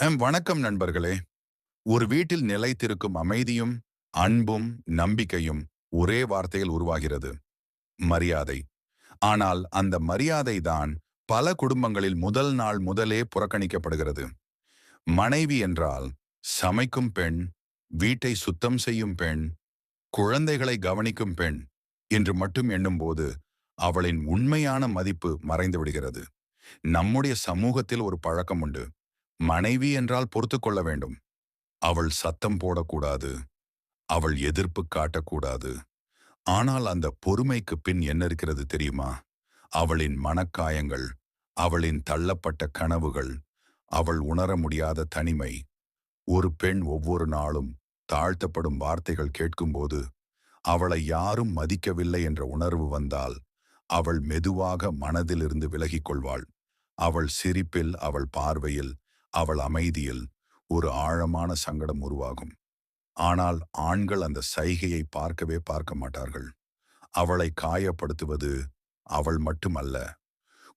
வணக்கம் நண்பர்களே. ஒரு வீட்டில் நிலைத்திருக்கும் அமைதியும், அன்பும், நம்பிக்கையும் ஒரே வார்த்தையில் உருவாகிறது. மரியாதை. ஆனால் அந்த மரியாதை தான் பல குடும்பங்களில் முதல் நாள் முதலே புறக்கணிக்கப்படுகிறது. மனைவி என்றால் சமைக்கும் பெண், வீட்டை சுத்தம் செய்யும் பெண், குழந்தைகளை கவனிக்கும் பெண் என்று மட்டும் எண்ணும்போது அவளின் உண்மையான மதிப்பு மறைந்து விடுகிறது. நம்முடைய சமூகத்தில் ஒரு பழக்கம் உண்டு. மனைவி என்றால் பொறுத்துக்கொள்ள வேண்டும். அவள் சத்தம் போடக்கூடாது. அவள் எதிர்ப்பு காட்டக்கூடாது. ஆனால் அந்த பொறுமைக்கு பின் என்ன இருக்கிறது தெரியுமா? அவளின் மனக்காயங்கள், அவளின் தள்ளப்பட்ட கனவுகள், அவள் உணர முடியாத தனிமை. ஒரு பெண் ஒவ்வொரு நாளும் தாழ்த்தப்படும் வார்த்தைகள் கேட்கும்போது, அவளை யாரும் மதிக்கவில்லை என்ற உணர்வு வந்தால், அவள் மெதுவாக மனதிலிருந்து விலகிக் கொள்வாள். அவள் சிரிப்பில், அவள் பார்வையில், அவள் அமைதியில் ஒரு ஆழமான சங்கடம் உருவாகும். ஆனால் ஆண்கள் அந்த சைகையை பார்க்கவே பார்க்க மாட்டார்கள். அவளை காயப்படுத்துவது அவள் மட்டுமல்ல,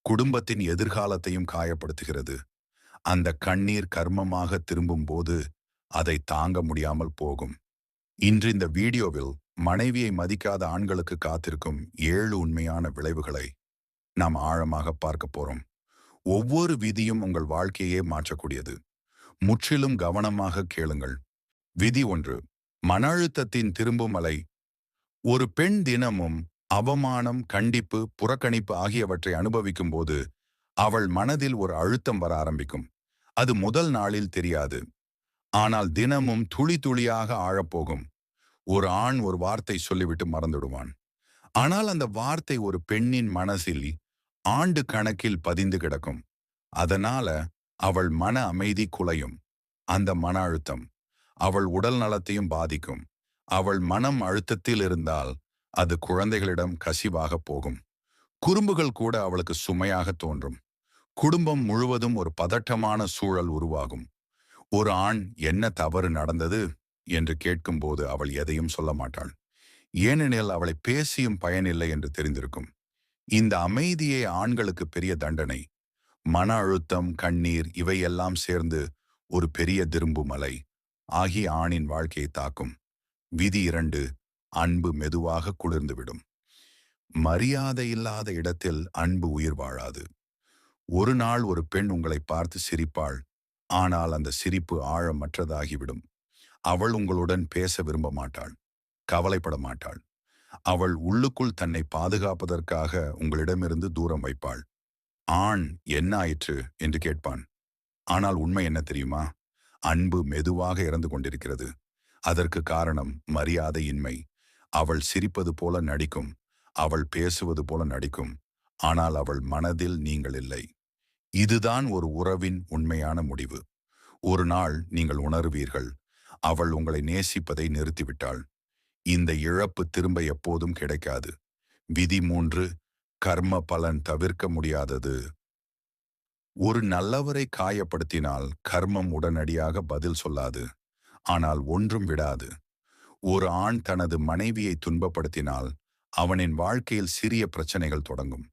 குடும்பத்தின் எதிர்காலத்தையும் காயப்படுத்துகிறது. அந்த கண்ணீர் கர்மமாக திரும்பும்போது அதை தாங்க முடியாமல் போகும். இன்று இந்த வீடியோவில் மனைவியை மதிக்காத ஆண்களுக்கு காத்திருக்கும் 7 உண்மையான விளைவுகளை நாம் ஆழமாக பார்க்க போறோம். ஒவ்வொரு விதியும் உங்கள் வாழ்க்கையே மாற்றக்கூடியது. முற்றிலும் கவனமாக கேளுங்கள். விதி 1. மன அழுத்தத்தின் திரும்பும் அலை. ஒரு பெண் தினமும் அவமானம், கண்டிப்பு, புறக்கணிப்பு ஆகியவற்றை அனுபவிக்கும் போது அவள் மனதில் ஒரு அழுத்தம் வர ஆரம்பிக்கும். அது முதல் நாளில் தெரியாது. ஆனால் தினமும் துளி துளியாக ஆழப்போகும். ஒரு ஆண் ஒரு வார்த்தை சொல்லிவிட்டு மறந்துடுவான். ஆனால் அந்த வார்த்தை ஒரு பெண்ணின் மனசில் ஆண்டு கணக்கில் பதிந்து கிடக்கும். அதனால அவள் மன அமைதி குலையும். அந்த மன அழுத்தம் அவள் உடல் நலத்தையும் பாதிக்கும். அவள் மனம் அழுத்தத்தில் இருந்தால் அது குழந்தைகளிடம் கசிவாக போகும். குறும்புகள் கூட அவளுக்கு சுமையாக தோன்றும். குடும்பம் முழுவதும் ஒரு பதட்டமான சூழல் உருவாகும். ஒரு ஆண் என்ன தவறு நடந்தது என்று கேட்கும்போது அவள் எதையும் சொல்ல மாட்டாள். ஏனெனில் அவளை பேசியும் பயனில்லை என்று தெரிந்திருக்கும். இந்த அமைதியே ஆண்களுக்கு பெரிய தண்டனை. மன அழுத்தம், கண்ணீர் இவையெல்லாம் சேர்ந்து ஒரு பெரிய திரும்புமலை ஆகி ஆணின் வாழ்க்கையை தாக்கும். விதி 2. அன்பு மெதுவாக குளிர்ந்துவிடும். மரியாதை இல்லாத இடத்தில் அன்பு உயிர் வாழாது. ஒரு நாள் ஒரு பெண் உங்களை பார்த்து சிரிப்பாள். ஆனால் அந்த சிரிப்பு ஆழமற்றதாகிவிடும். அவள் உங்களுடன் பேச விரும்ப மாட்டாள். கவலைப்பட மாட்டாள். அவள் உள்ளுக்குள் தன்னை பாதுகாப்பதற்காக உங்களிடமிருந்து தூரம் வைப்பாள். ஆண் என்ன ஆயிற்று என்று கேட்பான். ஆனால் உண்மை என்ன தெரியுமா? அன்பு மெதுவாக இறந்து கொண்டிருக்கிறது. அதற்கு காரணம் மரியாதையின்மை. அவள் சிரிப்பது போல நடிக்கும். அவள் பேசுவது போல நடிக்கும். ஆனால் அவள் மனதில் நீங்கள் இல்லை. இதுதான் ஒரு உறவின் உண்மையான முடிவு. ஒரு நாள் நீங்கள் உணர்வீர்கள், அவள் உங்களை நேசிப்பதை நிறுத்திவிட்டாள். இந்த இழப்பு திரும்ப எப்போதும் கிடைக்காது. விதி 3. கர்ம பலன் தவிர்க்க முடியாதது. ஒரு நல்லவரை காயப்படுத்தினால் கர்மம் உடனடியாக பதில் சொல்லாது. ஆனால் ஒன்றும் விடாது. ஒரு ஆண் தனது மனைவியை துன்பப்படுத்தினால் அவனின் வாழ்க்கையில் சிறிய பிரச்சனைகள் தொடங்கும்.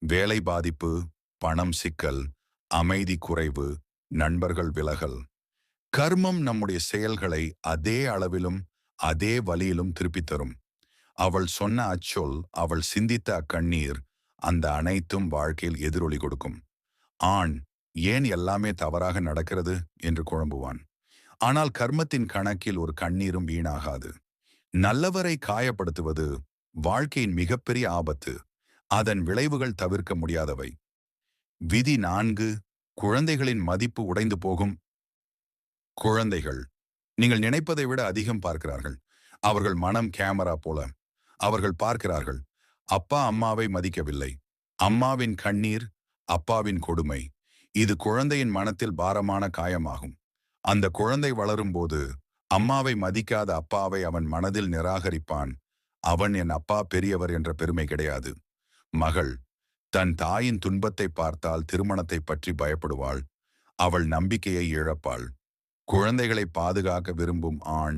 வேலை பாதிப்பு, பணம் சிக்கல், அமைதி குறைவு, நண்பர்கள் விலகல். கர்மம் நம்முடைய செயல்களை அதே அளவிலும் அதே வலியிலும் திருப்பித் தரும். அவள் சொன்ன அச்சொல், அவள் சிந்தித்த அக்கண்ணீர், அந்த அனைத்தும் வாழ்க்கையில் எதிரொலி கொடுக்கும். ஆண் ஏன் எல்லாமே தவறாக நடக்கிறது என்று குழம்புவான். ஆனால் கர்மத்தின் கணக்கில் ஒரு கண்ணீரும் வீணாகாது. நல்லவரை காயப்படுத்துவது வாழ்க்கையின் மிகப்பெரிய ஆபத்து. அதன் விளைவுகள் தவிர்க்க முடியாதவை. விதி 4. குழந்தைகளின் மதிப்பு உடைந்து போகும். குழந்தைகள் நீங்கள் நினைப்பதை விட அதிகம் பார்க்கிறார்கள். அவர்கள் மனம் கேமரா போல. அவர்கள் பார்க்கிறார்கள், அப்பா அம்மாவை மதிக்கவில்லை. அம்மாவின் கண்ணீர், அப்பாவின் கொடுமை. இது குழந்தையின் மனத்தில் பாரமான காயமாகும். அந்த குழந்தை வளரும்போது அம்மாவை மதிக்காத அப்பாவை அவன் மனதில் நிராகரிப்பான். அவன் என் அப்பா பெரியவர் என்ற பெருமை கிடையாது. மகள் தன் தாயின் துன்பத்தை பார்த்தால் திருமணத்தை பற்றி பயப்படுவாள். அவள் நம்பிக்கையை இழப்பாள். குழந்தைகளை பாதுகாக்க விரும்பும் ஆண்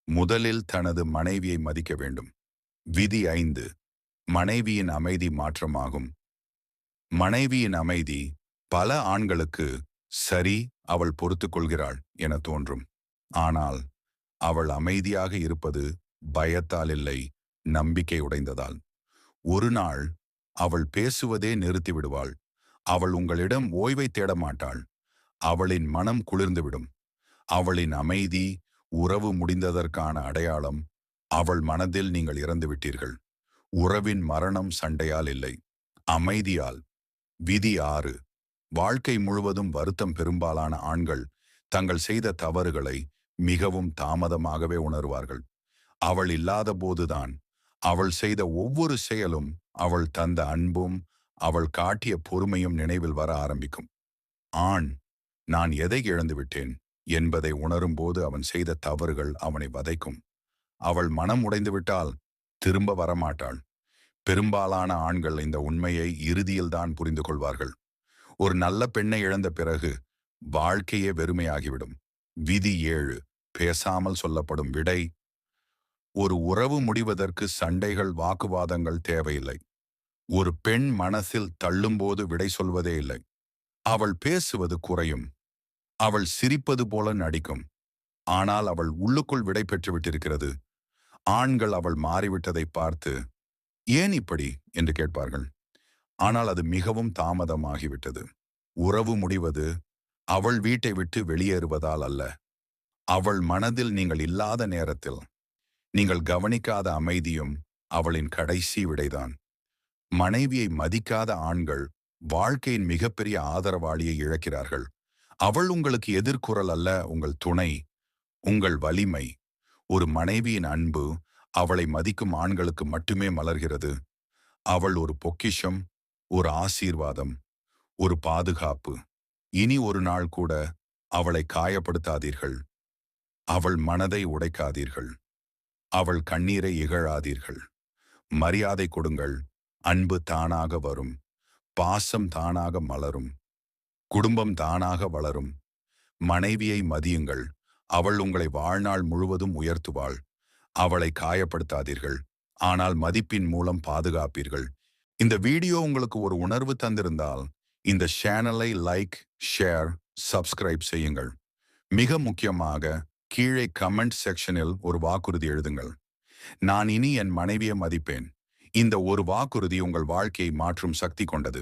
முதலில் தனது மனைவியை மதிக்க வேண்டும். விதி 5. மனைவியின் அமைதி மாற்றமாகும். மனைவியின் அமைதி பல ஆண்களுக்கு சரி அவள் பொறுத்துக் கொள்கிறாள் என தோன்றும். ஆனால் அவள் அமைதியாக இருப்பது பயத்தால் இல்லை, நம்பிக்கை உடைந்ததால். ஒரு நாள் அவள் பேசுவதே நிறுத்திவிடுவாள். அவள் உங்களிடம் ஓய்வை தேட மாட்டாள். அவளின் மனம் குளிர்ந்துவிடும். அவளின் அமைதி உறவு முடிந்ததற்கான அடையாளம். அவள் மனதில் நீங்கள் இறந்து விட்டீர்கள். உறவின் மரணம் சண்டையால் இல்லை, அமைதியால். விதி 6. வாழ்க்கை முழுவதும் வருத்தம். பெரும்பாலான ஆண்கள் தங்கள் செய்த தவறுகளை மிகவும் தாமதமாகவே உணர்வார்கள். அவள் இல்லாத போதுதான் அவள் செய்த ஒவ்வொரு செயலும், அவள் தந்த அன்பும், அவள் காட்டிய பொறுமையும் நினைவில் வர ஆரம்பிக்கும். ஆண் நான் எதை இழந்துவிட்டேன் என்பதை உணரும்போது அவன் செய்த தவறுகள் அவனை வதைக்கும். அவள் மனம் உடைந்துவிட்டால் திரும்ப வரமாட்டாள். பெரும்பாலான ஆண்கள் இந்த உண்மையை இறுதியில்தான் புரிந்து கொள்வார்கள். ஒரு நல்ல பெண்ணை இழந்த பிறகு வாழ்க்கையே வெறுமையாகிவிடும். விதி 7. பேசாமல் சொல்லப்படும் விடை. ஒரு உறவு முடிவதற்கு சண்டைகள், வாக்குவாதங்கள் தேவையில்லை. ஒரு பெண் மனசில் தள்ளும்போது விடை சொல்வதே இல்லை. அவள் பேசுவது குறையும். அவள் சிரிப்பது போல நடிக்கும். ஆனால் அவள் உள்ளுக்குள் விடை பெற்று விட்டிருக்கிறது. ஆண்கள் அவள் மாறிவிட்டதை பார்த்து, ஏன் இப்படி என்று கேட்பார்கள். ஆனால் அது மிகவும் தாமதமாகிவிட்டது. உறவு முடிவது அவள் வீட்டை விட்டு வெளியேறுவதால் அல்ல. அவள் மனதில் நீங்கள் இல்லாத நேரத்தில் நீங்கள் கவனிக்காத அமைதியும் அவளின் கடைசி விடைதான். மனைவியை மதிக்காத ஆண்கள் வாழ்க்கையின் மிகப்பெரிய ஆதரவாளியை இழக்கிறார்கள். அவள் உங்களுக்கு எதிர்குரல் அல்ல, உங்கள் துணை, உங்கள் வலிமை. ஒரு மனைவியின் அன்பு அவளை மதிக்கும் ஆண்களுக்கு மட்டுமே மலர்கிறது. அவள் ஒரு பொக்கிஷம், ஒரு ஆசீர்வாதம், ஒரு பாதுகாப்பு. இனி ஒரு நாள் கூட அவளை காயப்படுத்தாதீர்கள். அவள் மனதை உடைக்காதீர்கள். அவள் கண்ணீரை இகழாதீர்கள். மரியாதை கொடுங்கள். அன்பு தானாக வரும். பாசம் தானாக மலரும். குடும்பம் தானாக வளரும். மனைவியை மதியுங்கள். அவள் உங்களை வாழ்நாள் முழுவதும் உயர்த்துவாள். அவளை காயப்படுத்தாதீர்கள், ஆனால் மதிப்பின் மூலம் பாதுகாப்பீர்கள். இந்த வீடியோ உங்களுக்கு ஒரு உணர்வு தந்திருந்தால் இந்த சேனலை லைக், ஷேர், சப்ஸ்கிரைப் செய்யுங்கள். மிக முக்கியமாக கீழே கமெண்ட் செக்ஷனில் ஒரு வாக்குறுதி எழுதுங்கள். நான் இனி என் மனைவியை மதிப்பேன். இந்த ஒரு வாக்குறுதி உங்கள் வாழ்க்கையை மாற்றும் சக்தி கொண்டது.